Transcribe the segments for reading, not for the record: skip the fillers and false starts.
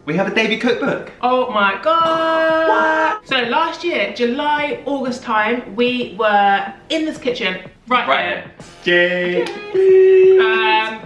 we have a debut cookbook. Oh my god! What? So last year, July, August time, we were in this kitchen right here.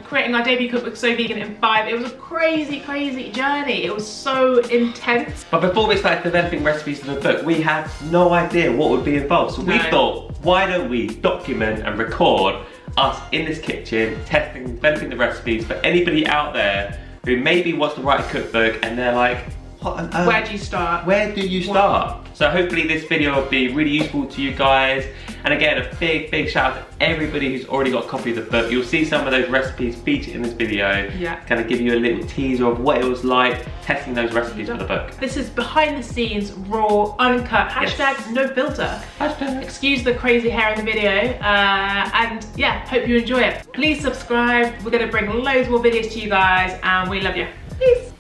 Creating our debut cookbook, So Vegan in 5. It was a crazy, crazy journey. It was so intense. But before we started developing recipes for the book, we had no idea what would be involved. So we thought, why don't we document and record us in this kitchen, testing, developing the recipes for anybody out there who maybe wants to write a cookbook and they're like, what on earth? Where do you start? Where do you start? So hopefully this video will be really useful to you guys. And again, a big shout out to everybody who's already got a copy of the book. You'll see some of those recipes featured in this video. Yeah. Kind of give you a little teaser of what it was like testing those recipes for the book. This is behind the scenes, raw, uncut, hashtag no filter. Hashtag. Excuse the crazy hair in the video. And yeah, hope you enjoy it. Please subscribe. We're gonna bring loads more videos to you guys and we love you. Peace.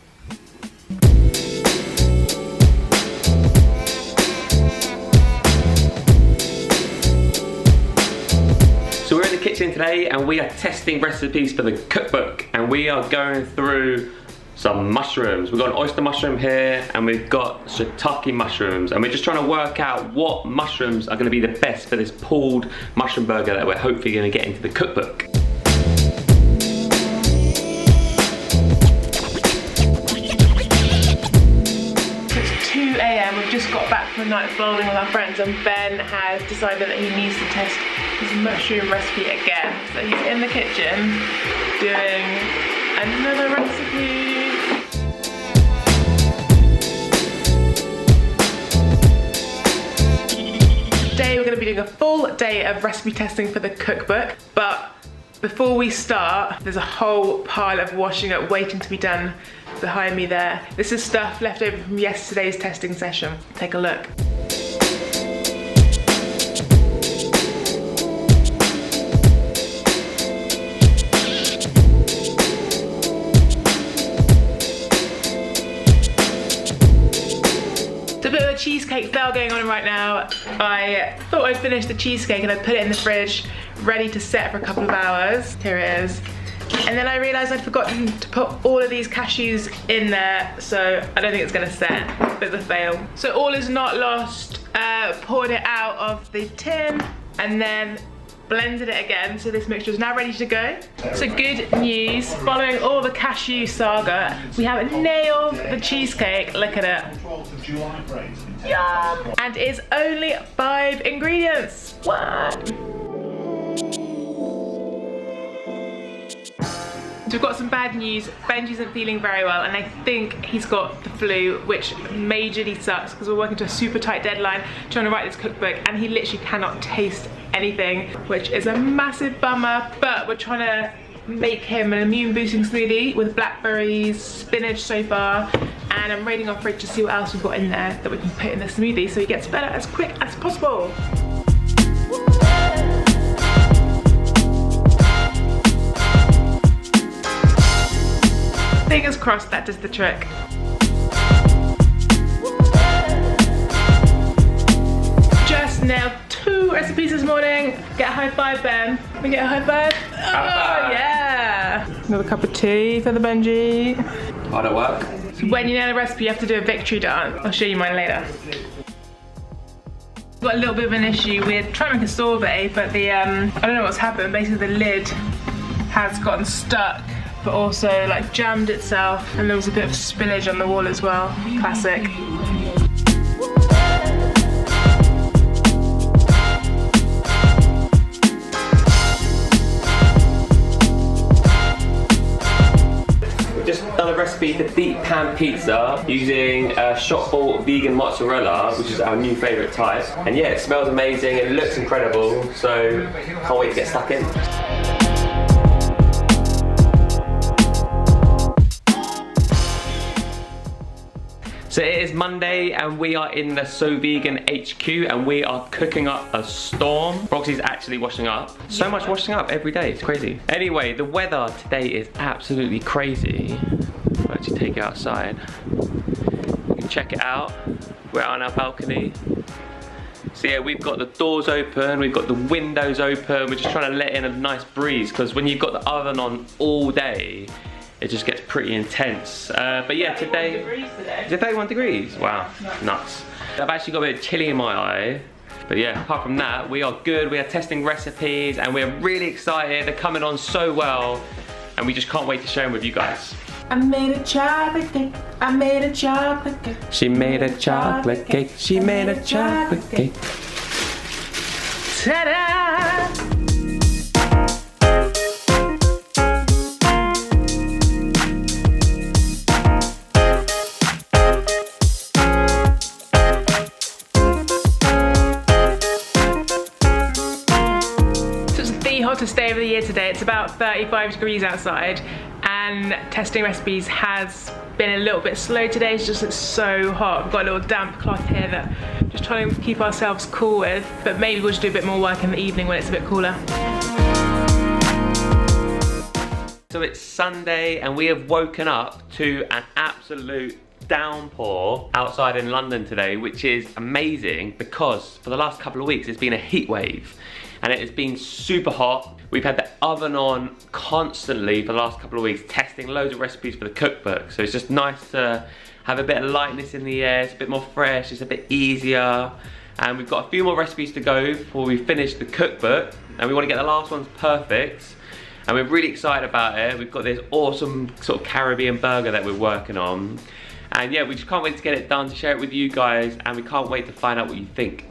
So we're in the kitchen today and we are testing recipes for the cookbook and we are going through some mushrooms. We've got an oyster mushroom here and we've got shiitake mushrooms and we're just trying to work out what mushrooms are going to be the best for this pulled mushroom burger that we're hopefully going to get into the cookbook. It's 2 AM, we've just got back from a night bowling with our friends and Ben has decided that he needs to test his mushroom recipe again. So he's in the kitchen doing another recipe. Today we're going to be doing a full day of recipe testing for the cookbook, but before we start, there's a whole pile of washing up waiting to be done behind me there. This is stuff left over from yesterday's testing session. Take a look. Cheesecake fail going on right now. I thought I'd finish the cheesecake and I'd put it in the fridge ready to set for a couple of hours. Here it is. And then I realised I'd forgotten to put all of these cashews in there, so I don't think it's gonna set. It's a fail. So all is not lost. Poured it out of the tin and then blended it again, so this mixture is now ready to go. So good news, following all the cashew saga, we have nailed the cheesecake. Look at it. Yum! And it's only 5 ingredients. What? So we've got some bad news. Benji isn't feeling very well and I think he's got the flu, which majorly sucks because we're working to a super tight deadline trying to write this cookbook and he literally cannot taste anything, which is a massive bummer, but we're trying to make him an immune boosting smoothie with blackberries, spinach so far, and I'm raiding our fridge to see what else we've got in there that we can put in the smoothie so he gets better as quick as possible. Fingers crossed that does the trick. Just nailed 2 recipes this morning. Get a high five, Ben. Can we get a high five? Oh, yeah. Another cup of tea for the Benji. Hard at work. So when you nail a recipe, you have to do a victory dance. I'll show you mine later. We've got a little bit of an issue. We're trying to make a sorbet, but the, I don't know what's happened. Basically the lid has gotten stuck, but also like jammed itself, and there was a bit of spillage on the wall as well. Classic. We've just done a recipe for deep pan pizza using shop-bought vegan mozzarella, which is our new favourite type. And yeah, it smells amazing, it looks incredible, so can't wait to get stuck in. So it is Monday and we are in the So Vegan HQ and we are cooking up a storm. Roxy's actually washing up. So much washing up every day, it's crazy. Anyway, the weather today is absolutely crazy. I'll actually take it outside. You can check it out. We're out on our balcony. So yeah, we've got the doors open, we've got the windows open. We're just trying to let in a nice breeze because when you've got the oven on all day, it just gets pretty intense. But yeah, today, 31 degrees today. is it 31 degrees? Wow, nuts. I've actually got a bit of chili in my eye. But yeah, apart from that, we are good. We are testing recipes and we're really excited. They're coming on so well and we just can't wait to share them with you guys. I made a chocolate cake. I made a chocolate cake. She made a chocolate cake. She made a chocolate cake. Ta-da! Hottest day of the year today. It's about 35 degrees outside and testing recipes has been a little bit slow today. It's so hot. We've got a little damp cloth here that I'm just trying to keep ourselves cool with, but maybe we'll just do a bit more work in the evening when it's a bit cooler. So it's Sunday and we have woken up to an absolute downpour outside in London today, which is amazing because for the last couple of weeks it's been a heat wave. And it has been super hot. We've had the oven on constantly for the last couple of weeks, testing loads of recipes for the cookbook. So it's just nice to have a bit of lightness in the air. It's a bit more fresh, it's a bit easier. And we've got a few more recipes to go before we finish the cookbook. And we want to get the last ones perfect. And we're really excited about it. We've got this awesome sort of Caribbean burger that we're working on. And yeah, we just can't wait to get it done, to share it with you guys. And we can't wait to find out what you think.